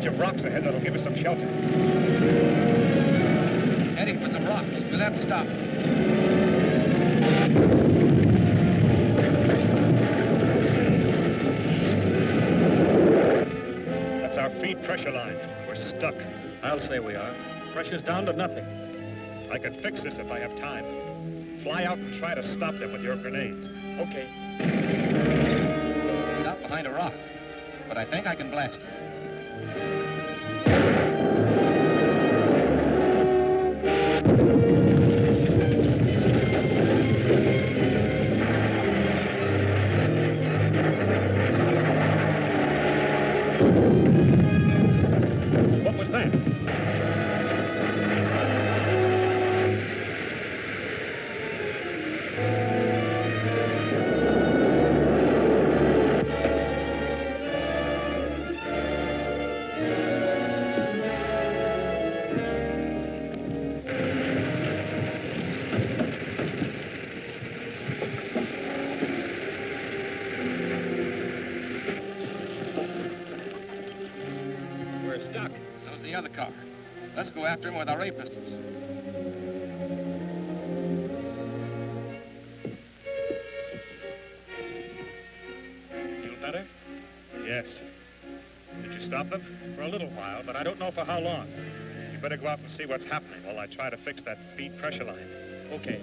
bunch of rocks ahead that'll give us some shelter. He's heading for some rocks. We'll have to stop. That's our feed pressure line. We're stuck. I'll say we are. Pressure's down to nothing. I can fix this if I have time. Fly out and try to stop them with your grenades. Okay. Stop behind a rock. But I think I can blast it. What was that? So's the other car. Let's go after him with our ray pistols. Feel better? Yes. Did you stop them? For a little while, but I don't know for how long. You better go out and see what's happening while I try to fix that feed pressure line. Okay.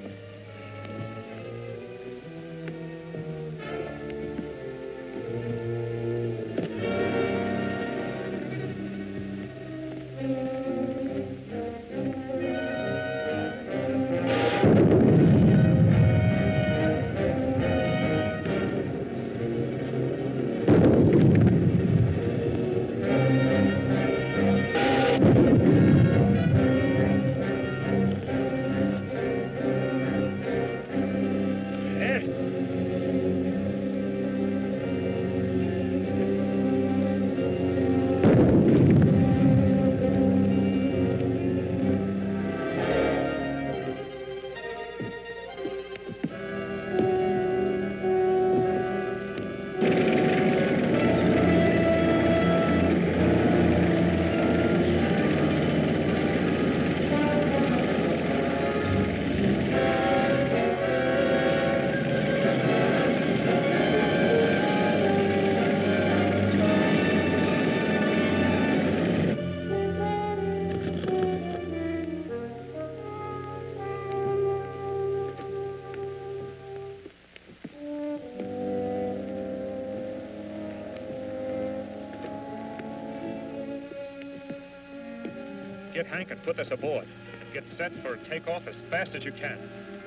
Get Hank and put this aboard. And get set for takeoff as fast as you can.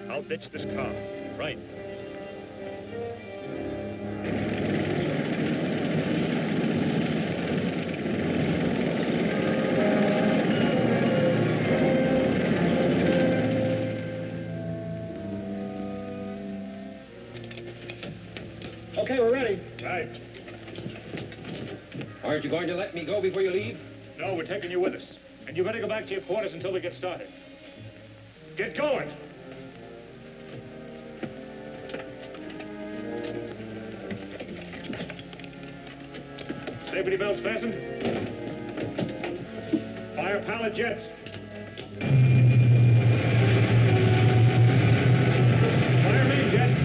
I'll ditch this car. Right. Okay, we're ready. Right. Aren't you going to let me go before you leave? No, we're taking you with us. And you better go back to your quarters until we get started. Get going! Safety belts fastened? Fire pilot jets. Fire main jets.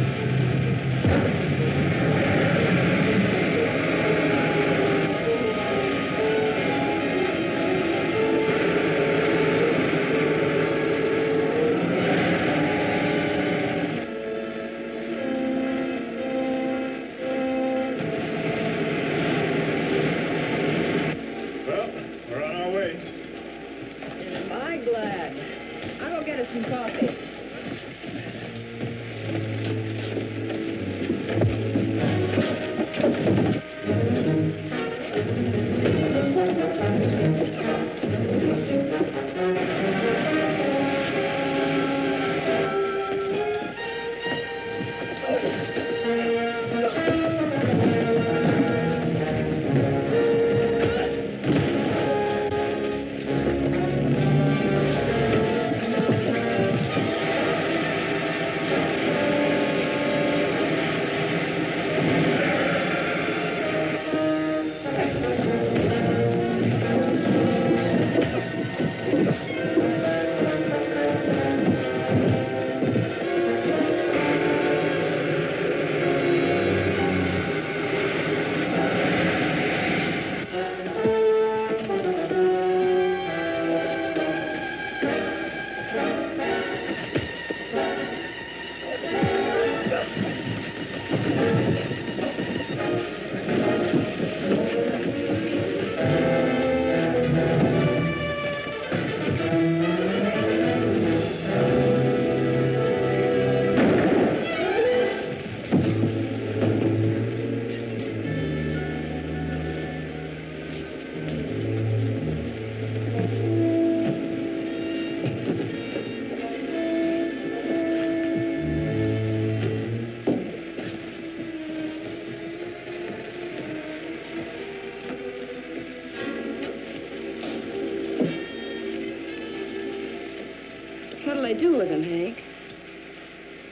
do with him, Hank?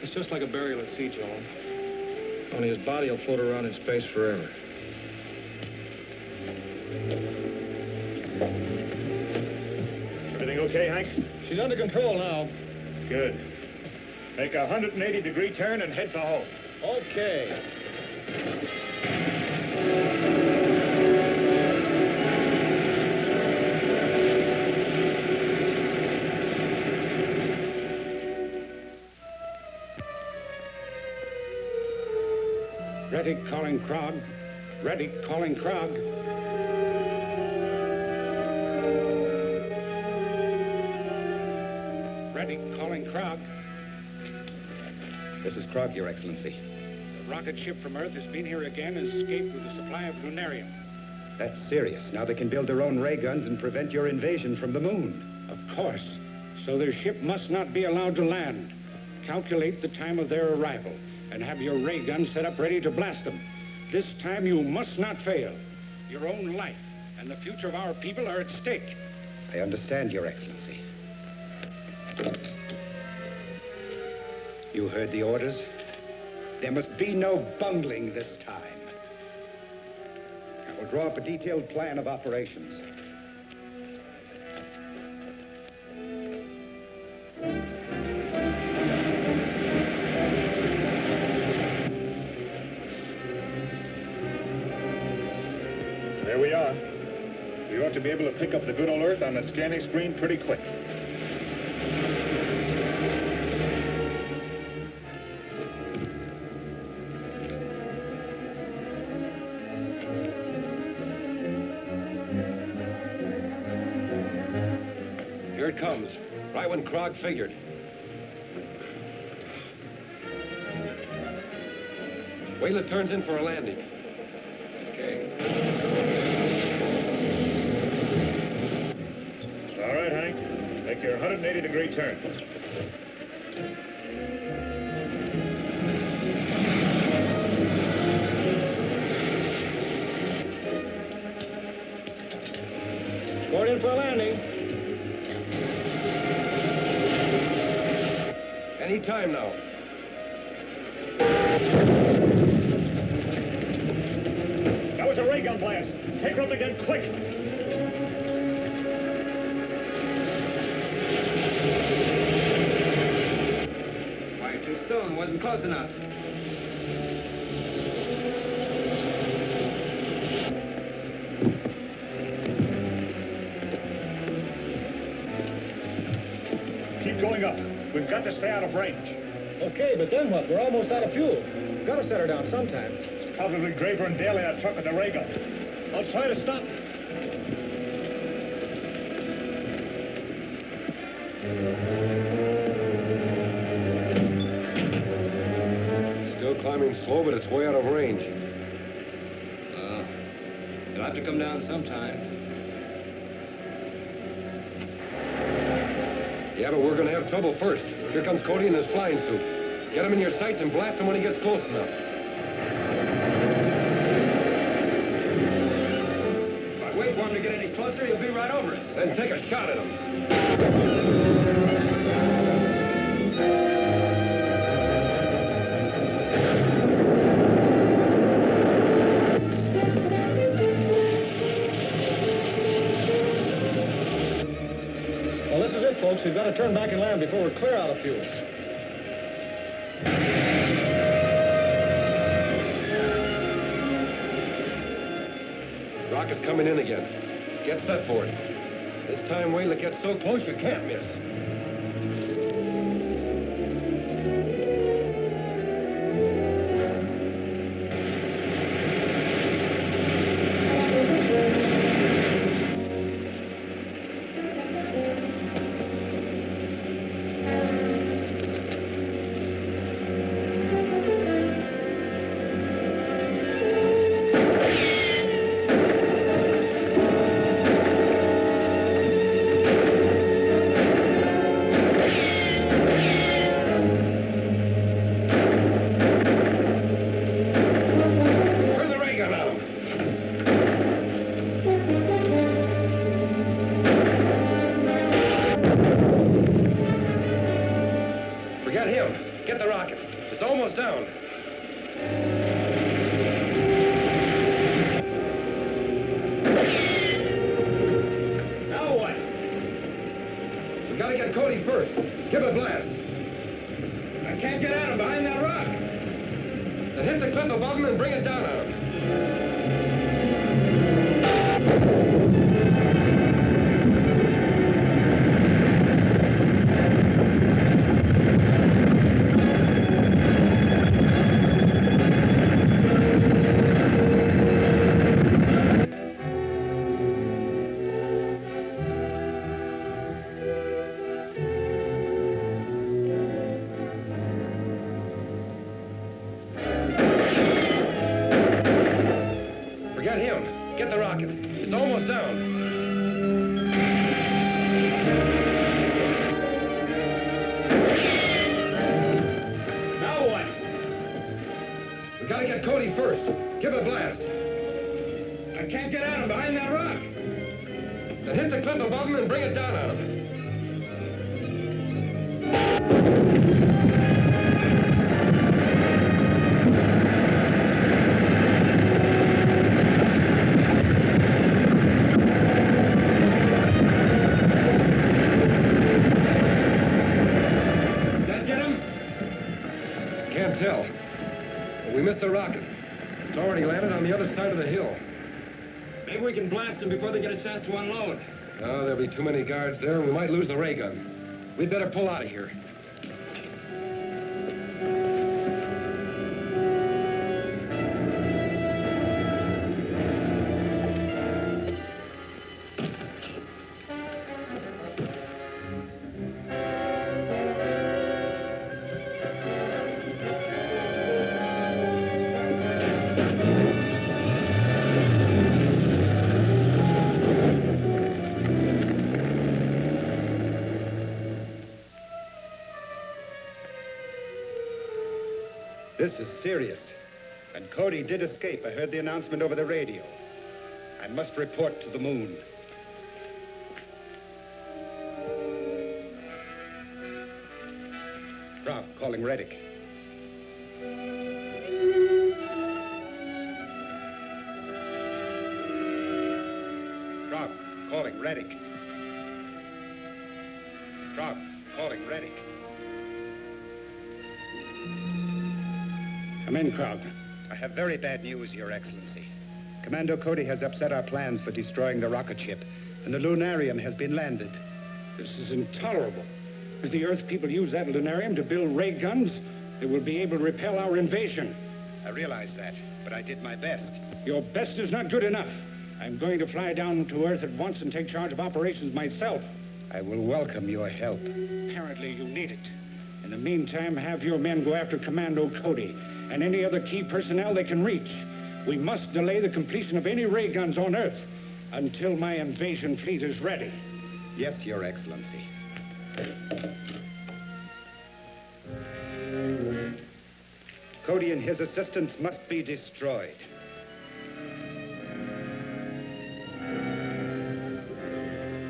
It's just like a burial at sea, Joan. Only his body will float around in space forever. Everything okay, Hank? She's under control now. Good. Make a 180-degree turn and head for home. Okay. Ready, calling Krog. Ready, calling Krog. Ready, calling Krog. This is Krog, Your Excellency. The rocket ship from Earth has been here again and escaped with a supply of lunarium. That's serious. Now they can build their own ray guns and prevent your invasion from the moon. Of course. So their ship must not be allowed to land. Calculate the time of their arrival and have your ray gun set up ready to blast them. This time you must not fail. Your own life and the future of our people are at stake. I understand, Your Excellency. You heard the orders? There must be no bungling this time. I will draw up a detailed plan of operations. There we are. We ought to be able to pick up the good old Earth on the scanning screen pretty quick. Here it comes, right when Krog figured. Wait till it turns in for a landing. Okay. All right, Hank. Make your 180-degree turn. Going in for a landing. Any time now. That was a ray gun blast. Take her up again, quick. Fired too soon, wasn't close enough. Keep going up. We've got to stay out of range. Okay, but then what? We're almost out of fuel. We've got to set her down sometime. It's probably Graver and Daly in that truck with the ray gun. I'll try to stop. Still climbing slow, but it's way out of range. It'll have to come down sometime. Yeah, but we're gonna have trouble first. Here comes Cody in his flying suit. Get him in your sights and blast him when he gets close enough. If I wait for him to get any closer, he'll be right over us. Then take a shot at him. Well, this is it, folks. We've got to turn back and land before we're clear out of fuel. Rocket's coming in again. Get set for it. This time, wait till it gets so close you can't miss. Forget him. Get the rocket. It's almost down. Now what? We gotta get Cody first. Give it a blast. I can't get at him behind that rock. Then hit the cliff above him and bring it down on him. Forget him. Get the rocket. It's almost down. Now what? We gotta get Cody first. Give it a blast. I can't get at him behind that rock. Then hit the cliff above him and bring it down on him. Can't tell. But we missed the rocket. It's already landed on the other side of the hill. Maybe we can blast them before they get a chance to unload. No, there'll be too many guards there, and we might lose the ray gun. We'd better pull out of here. This is serious. And Cody did escape. I heard the announcement over the radio. I must report to the moon. Rob, calling Reddick. Rob, calling Reddick. Rob, calling Reddick. Come in, Krog. I have very bad news, Your Excellency. Commando Cody has upset our plans for destroying the rocket ship, and the lunarium has been landed. This is intolerable. If the Earth people use that lunarium to build ray guns, they will be able to repel our invasion. I realize that, but I did my best. Your best is not good enough. I'm going to fly down to Earth at once and take charge of operations myself. I will welcome your help. Apparently you need it. In the meantime, have your men go after Commando Cody and any other key personnel they can reach. We must delay the completion of any ray guns on Earth until my invasion fleet is ready. Yes, Your Excellency. Cody and his assistants must be destroyed.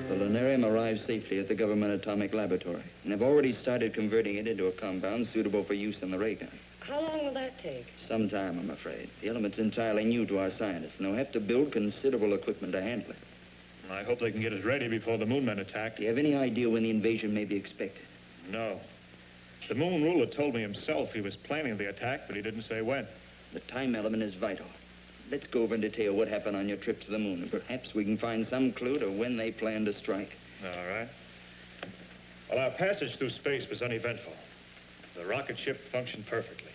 The lunarium arrived safely at the government atomic laboratory, and have already started converting it into a compound suitable for use in the ray gun. How long will that take? Some time, I'm afraid. The element's entirely new to our scientists, and they'll have to build considerable equipment to handle it. I hope they can get us ready before the moon men attack. Do you have any idea when the invasion may be expected? No. The moon ruler told me himself he was planning the attack, but he didn't say when. The time element is vital. Let's go over and detail what happened on your trip to the moon, and perhaps we can find some clue to when they plan to strike. All right. Well, our passage through space was uneventful. The rocket ship functioned perfectly.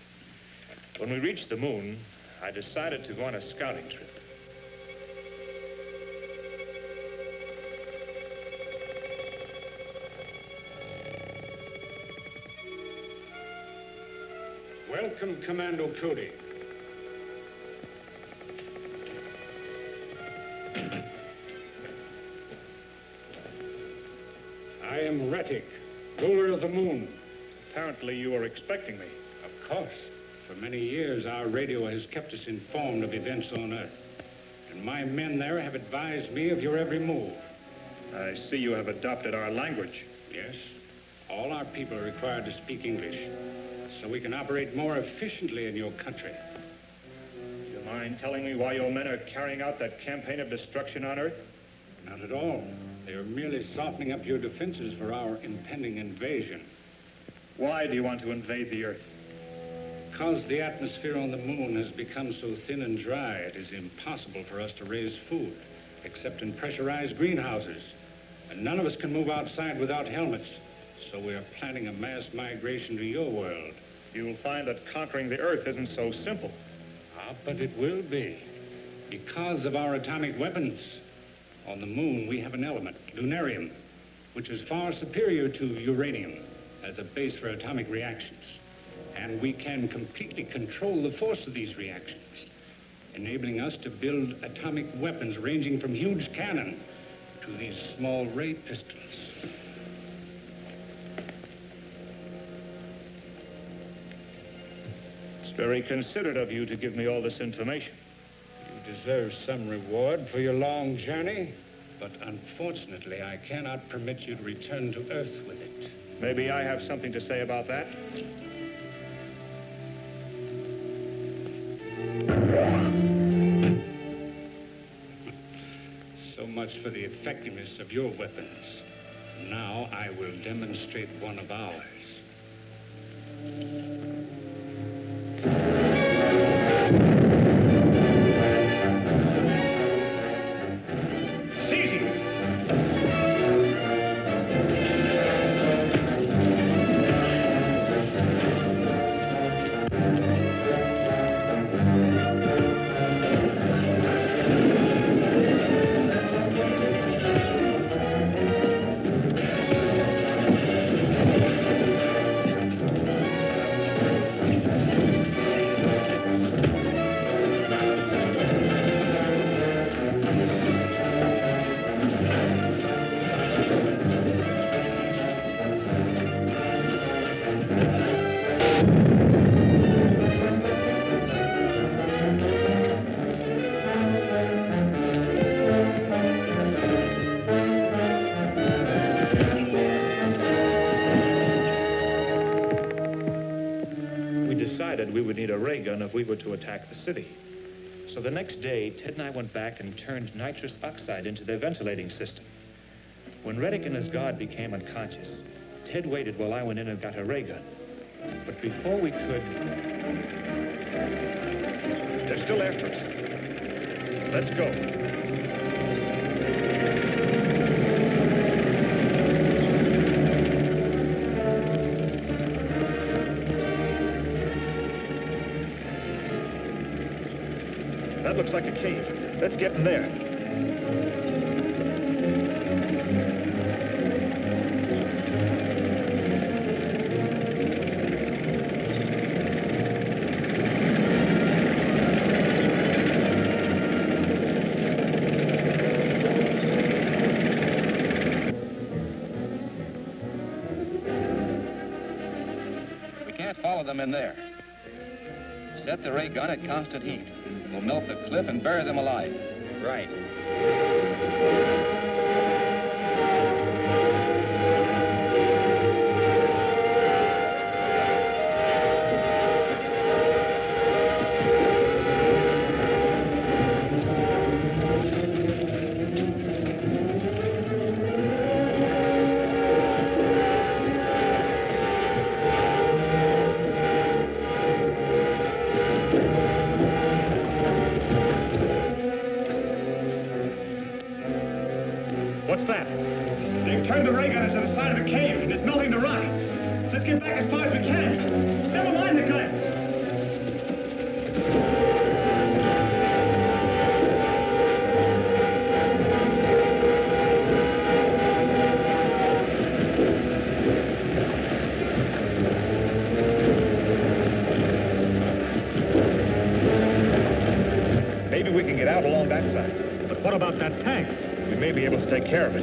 When we reached the moon, I decided to go on a scouting trip. Welcome, Commando Cody. I am Reddick, ruler of the moon. Apparently you were expecting me. Of course. For many years, our radio has kept us informed of events on Earth. And my men there have advised me of your every move. I see you have adopted our language. Yes. All our people are required to speak English, so we can operate more efficiently in your country. Do you mind telling me why your men are carrying out that campaign of destruction on Earth? Not at all. They are merely softening up your defenses for our impending invasion. Why do you want to invade the Earth? Because the atmosphere on the moon has become so thin and dry, it is impossible for us to raise food, except in pressurized greenhouses. And none of us can move outside without helmets. So we are planning a mass migration to your world. You will find that conquering the Earth isn't so simple. Ah, but it will be. Because of our atomic weapons. On the moon, we have an element, lunarium, which is far superior to uranium as a base for atomic reactions. And we can completely control the force of these reactions, enabling us to build atomic weapons ranging from huge cannon to these small ray pistols. It's very considerate of you to give me all this information. You deserve some reward for your long journey, but unfortunately, I cannot permit you to return to Earth with it. Maybe I have something to say about that. So much for the effectiveness of your weapons. Now I will demonstrate one of ours. We would need a ray gun if we were to attack the city. So the next day, Ted and I went back and turned nitrous oxide into their ventilating system. When Reddick and his guard became unconscious, Ted waited while I went in and got a ray gun. But before we could... They're still after us. Let's go. That looks like a cave. Let's get in there. We can't follow them in there. Set the ray gun at constant heat. We'll melt the cliff and bury them alive. Right. What's that? They've turned the ray gun into the side of the cave, and it's melting the rock. Let's get back as far as we can. Never mind the gun. Maybe we can get out along that side. But what about that tank? We may be able to take care of it.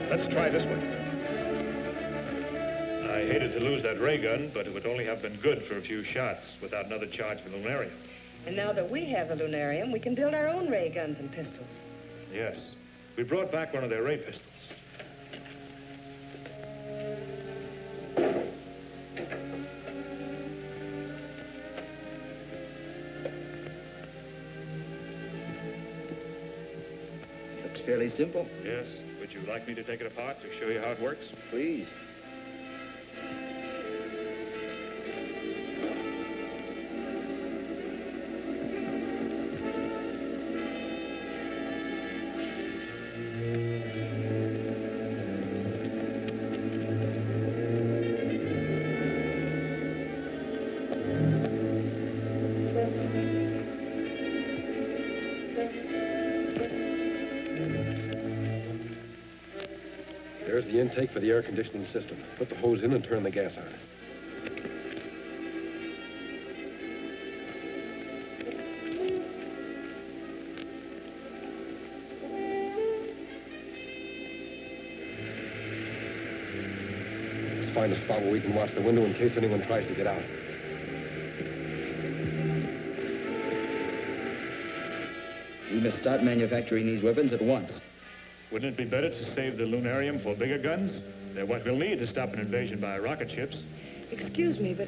Let's try this one. I hated to lose that ray gun, but it would only have been good for a few shots without another charge of lunarium. And now that we have the lunarium, we can build our own ray guns and pistols. Yes. We brought back one of their ray pistols. Looks fairly simple. Yes. Would you like me to take it apart to show you how it works? Please. There's the intake for the air conditioning system. Put the hose in and turn the gas on. Let's find a spot where we can watch the window in case anyone tries to get out. We must start manufacturing these weapons at once. Wouldn't it be better to save the lunarium for bigger guns? They're what we'll need to stop an invasion by rocket ships. Excuse me, but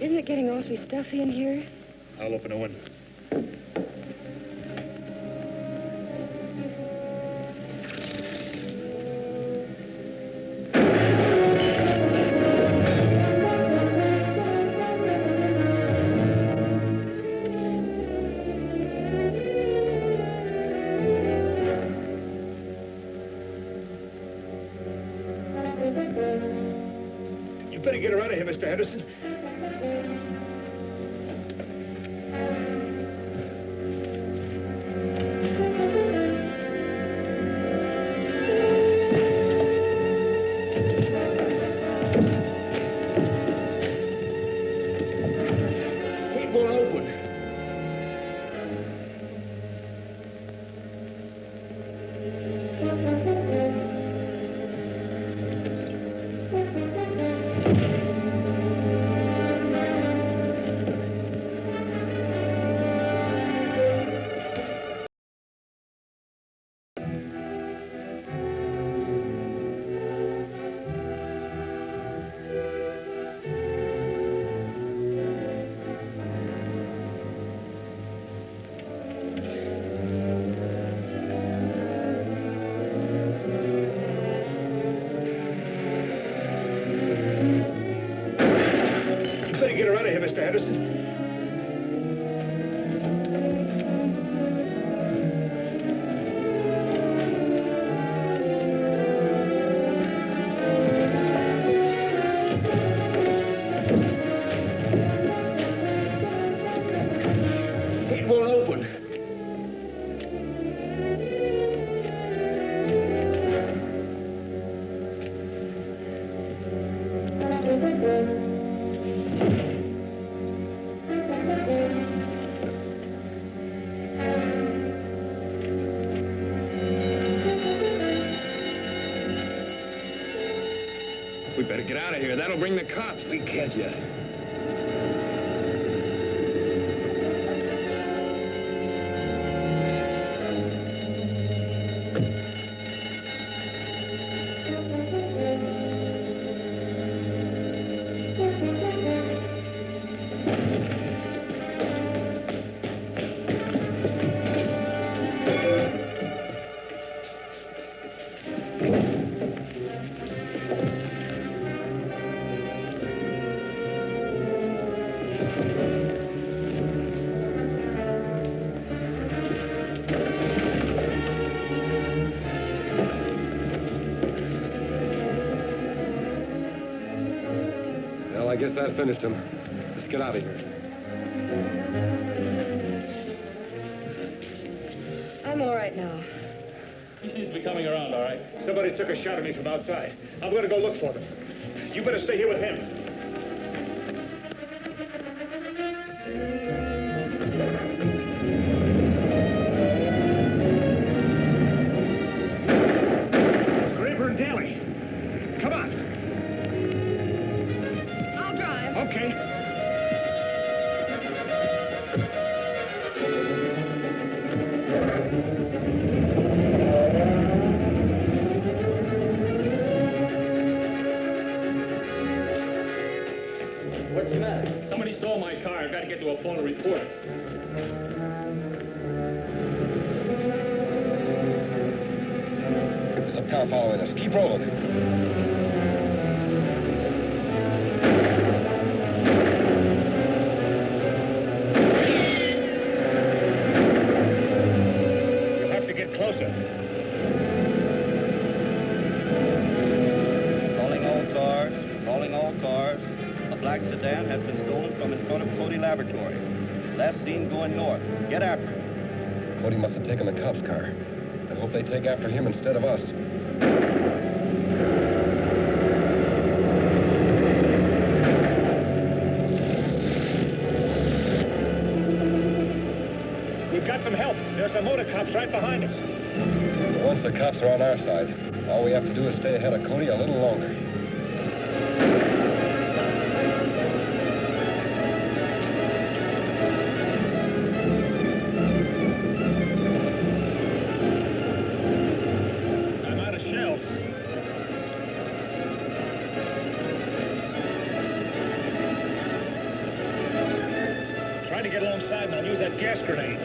isn't it getting awfully stuffy in here? I'll open a window. You better get her out of here, Mr. Henderson. It won't open. Get her out of here, Mr. Henderson. It won't open. We better get out of here. That'll bring the cops. We can't yet. Well, I guess that finished him. Let's get out of here. I'm all right now. He seems to be coming around, all right. Somebody took a shot at me from outside. I'm going to go look for them. You better stay here with him. What's the matter? Somebody stole my car. I've got to get to a phone to report it. There's a car following us. Keep rolling. You'll have to get closer. Calling all cars. A black sedan has been stolen from in front of Cody Laboratory. Last seen going north. Get after it. Cody must have taken the cop's car. I hope they take after him instead of us. We've got some help. There's some motor cops right behind us. But once the cops are on our side, all we have to do is stay ahead of Cody a little longer. I'm out of shells. Try to get alongside and I'll use that gas grenade.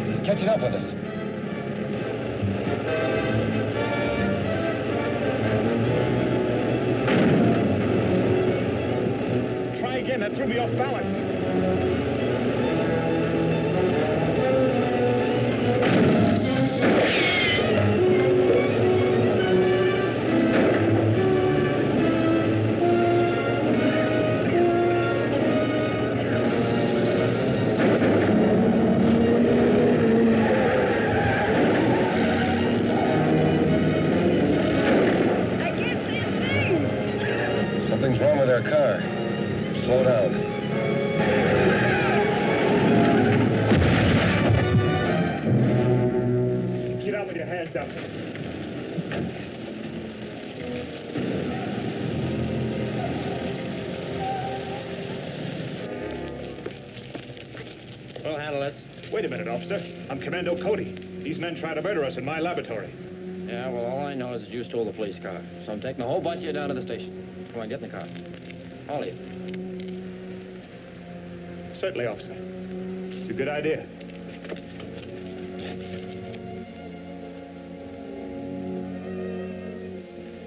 He's catching up with us. Try again. That threw me off balance. Something's wrong with our car. Slow down. Get out with your hands up. We'll handle this. Wait a minute, officer. I'm Commando Cody. These men tried to murder us in my laboratory. Yeah, well, all I know is that you stole the police car. So I'm taking the whole bunch of you down to the station. Come on, get in the car. All of you. Certainly, officer. It's a good idea.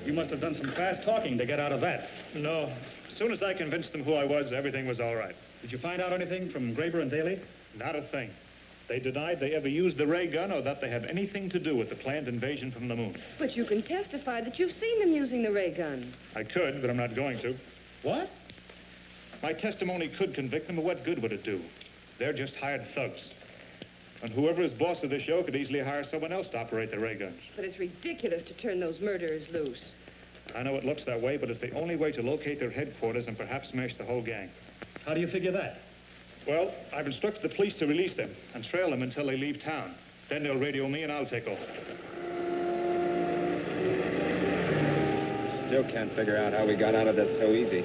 You must have done some fast talking to get out of that. No. As soon as I convinced them who I was, everything was all right. Did you find out anything from Graber and Daly? Not a thing. They denied they ever used the ray gun or that they have anything to do with the planned invasion from the moon. But you can testify that you've seen them using the ray gun. I could, but I'm not going to. What? My testimony could convict them, but what good would it do? They're just hired thugs. And whoever is boss of the show could easily hire someone else to operate the ray guns. But it's ridiculous to turn those murderers loose. I know it looks that way, but it's the only way to locate their headquarters and perhaps smash the whole gang. How do you figure that? Well, I've instructed the police to release them and trail them until they leave town. Then they'll radio me and I'll take over. Still can't figure out how we got out of that so easy.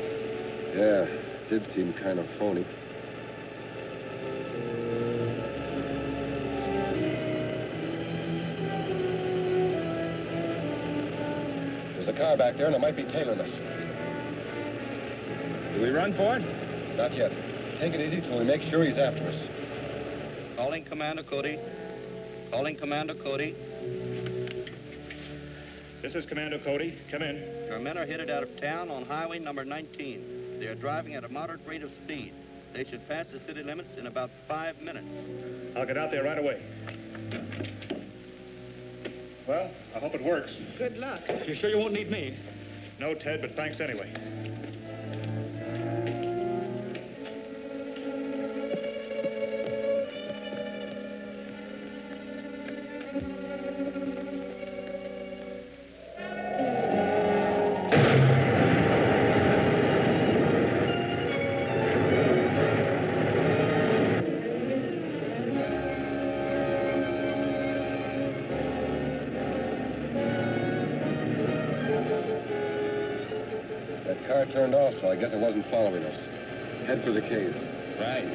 Yeah, did seem kind of phony. There's a car back there, and it might be tailing us. Do we run for it? Not yet. Take it easy till we make sure he's after us. Calling Commander Cody. Calling Commander Cody. This is Commander Cody. Come in. Your men are headed out of town on highway number 19. They are driving at a moderate rate of speed. They should pass the city limits in about 5 minutes. I'll get out there right away. Well, I hope it works. Good luck. You sure you won't need me? No, Ted, but thanks anyway. Car turned off, so I guess it wasn't following us. Head for the cave. Right.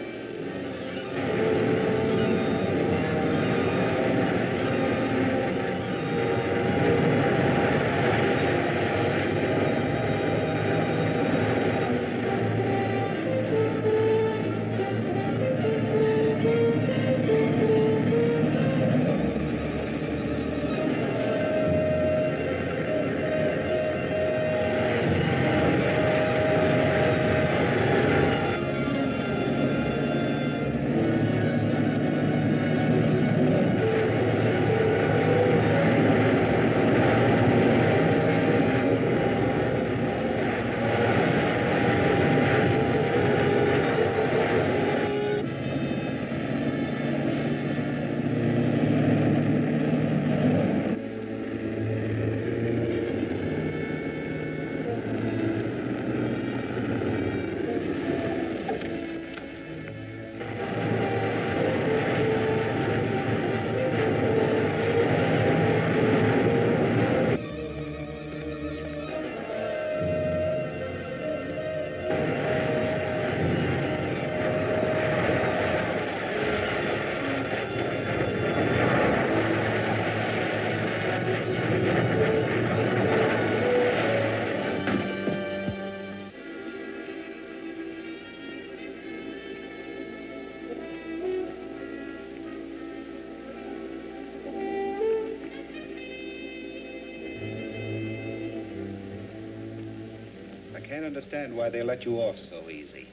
can't understand why they let you off so easy.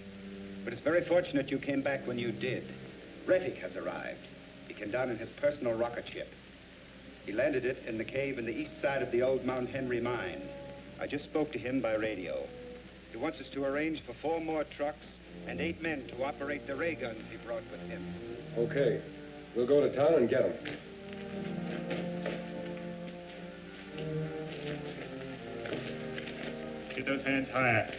But it's very fortunate you came back when you did. Rettig has arrived. He came down in his personal rocket ship. He landed it in the cave in the east side of the old Mount Henry mine. I just spoke to him by radio. He wants us to arrange for 4 more trucks and 8 men to operate the ray guns he brought with him. Okay. We'll go to town and get them. Get those hands higher.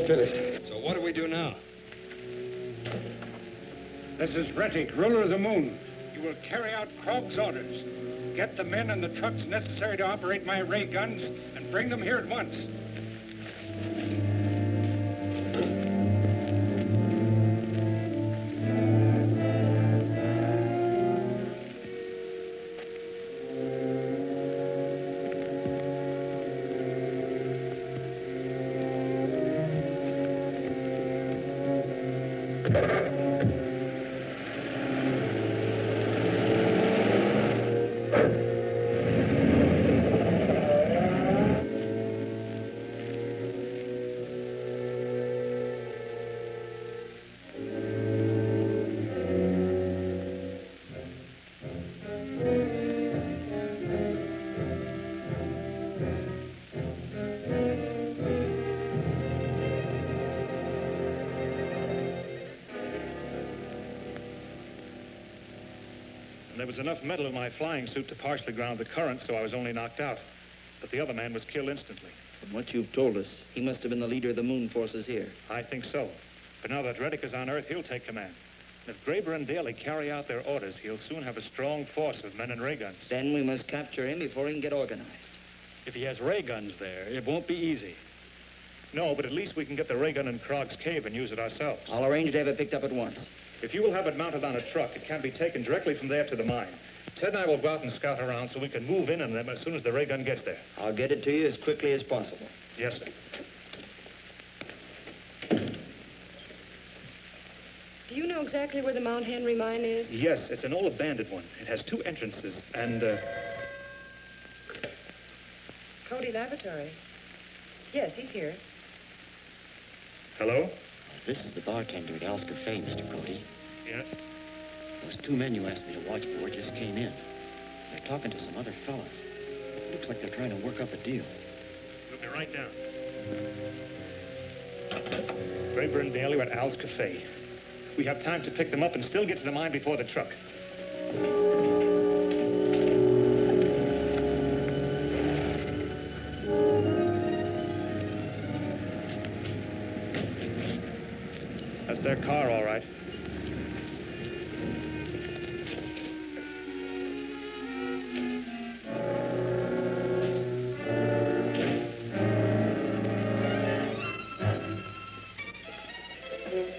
Finished. So what do we do now? This is Rettig, ruler of the moon. You will carry out Krog's orders. Get the men and the trucks necessary to operate my ray guns and bring them here at once. was enough metal in my flying suit to partially ground the current, so I was only knocked out. But the other man was killed instantly. From what you've told us, he must have been the leader of the moon forces here. I think so. But now that Reddick is on Earth, he'll take command. And if Graber and Daly carry out their orders, he'll soon have a strong force of men and ray guns. Then we must capture him before he can get organized. If he has ray guns there, it won't be easy. No, but at least we can get the ray gun in Krog's cave and use it ourselves. I'll arrange to have it picked up at once. If you will have it mounted on a truck, it can be taken directly from there to the mine. Ted and I will go out and scout around so we can move in on them as soon as the ray gun gets there. I'll get it to you as quickly as possible. Yes, sir. Do you know exactly where the Mount Henry mine is? Yes, it's an old abandoned one. It has 2 entrances and, Cody Laboratory. Yes, he's here. Hello? This is the bartender at Al's Cafe, Mr. Cody. Yes? Those 2 men you asked me to watch for just came in. They're talking to some other fellas. Looks like they're trying to work up a deal. We'll be right down. Graber and Daly are at Al's Cafe. We have time to pick them up and still get to the mine before the truck. That's their car, all right.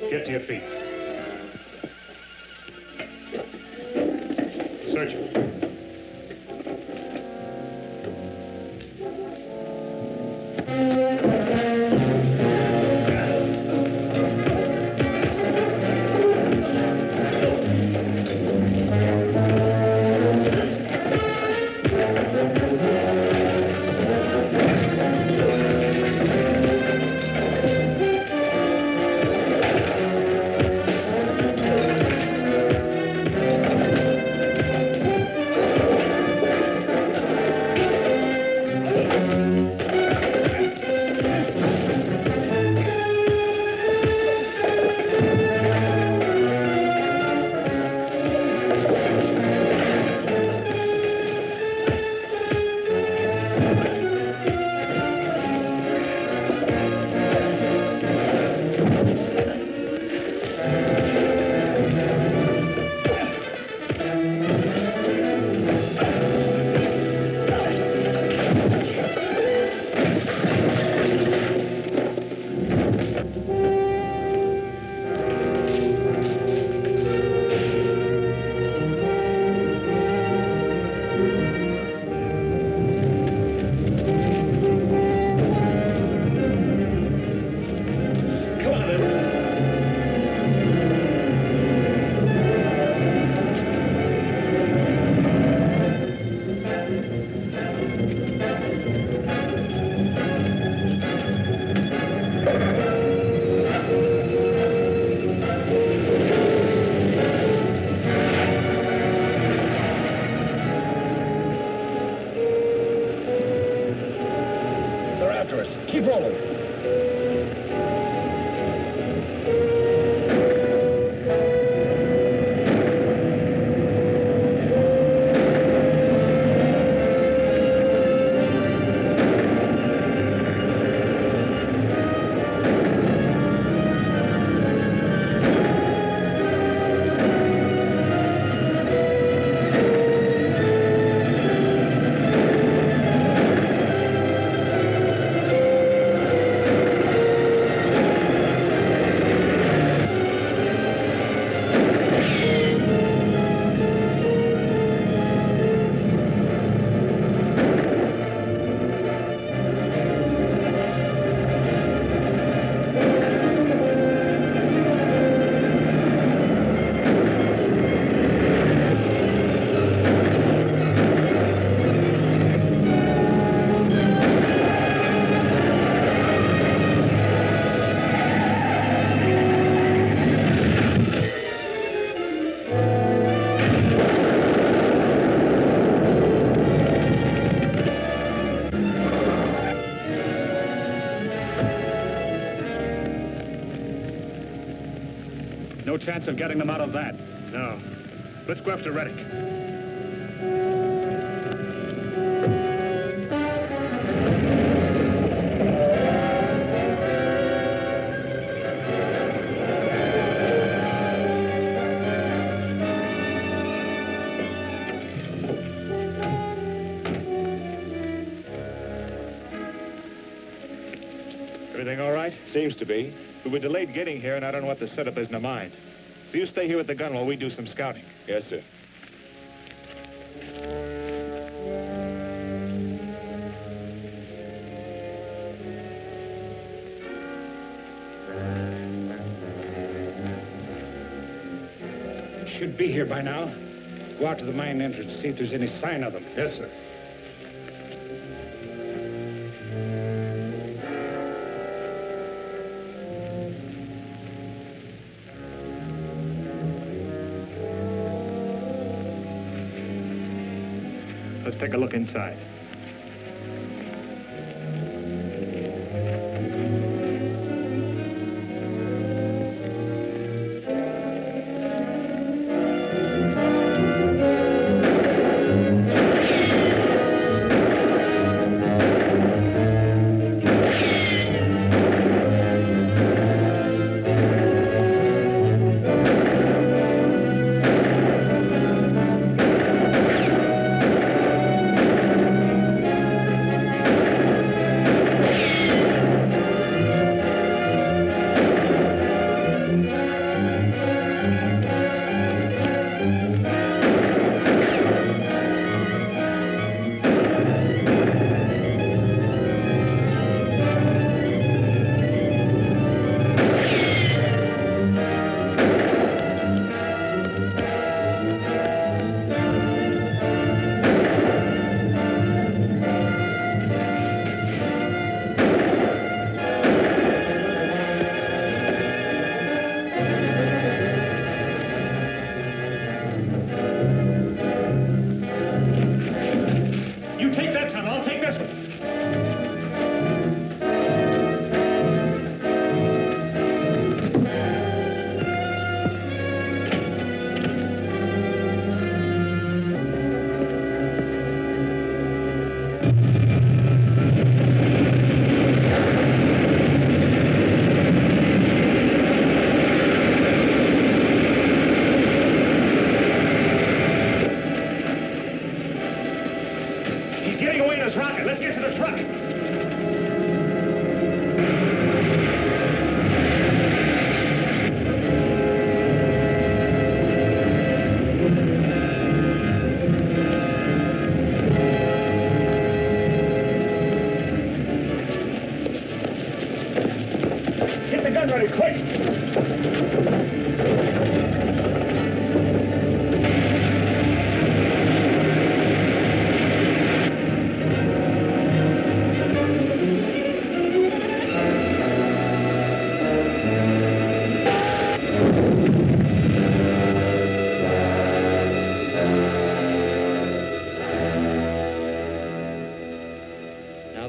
Get to your feet. Search it. Keep rolling. No chance of getting them out of that. No. Let's go after Reddick. Everything all right? Seems to be. We were delayed getting here, and I don't know what the setup is in the mine. So you stay here with the gun while we do some scouting. Yes, sir. Should be here by now. Go out to the mine entrance, see if there's any sign of them. Yes, sir. Let's take a look inside.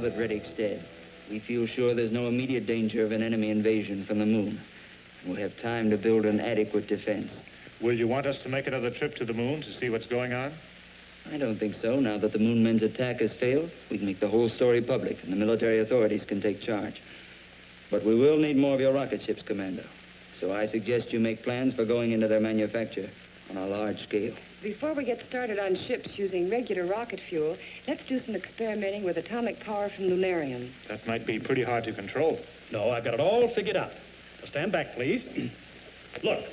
that Reddick's dead, we feel sure there's no immediate danger of an enemy invasion from the moon. We'll have time to build an adequate defense. Will you want us to make another trip to the moon to see what's going on? I don't think so. Now that the moon men's attack has failed, we can make the whole story public, and the military authorities can take charge. But we will need more of your rocket ships, Commando. So I suggest you make plans for going into their manufacture on a large scale. Before we get started on ships using regular rocket fuel, let's do some experimenting with atomic power from lunarium. That might be pretty hard to control. No, I've got it all figured out. Now stand back, please. Look,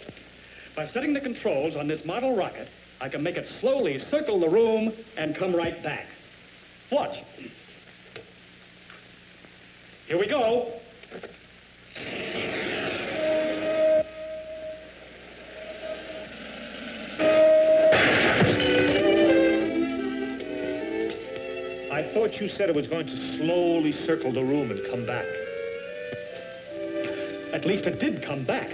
by setting the controls on this model rocket, I can make it slowly circle the room and come right back. Watch. Here we go. I thought you said it was going to slowly circle the room and come back. At least it did come back.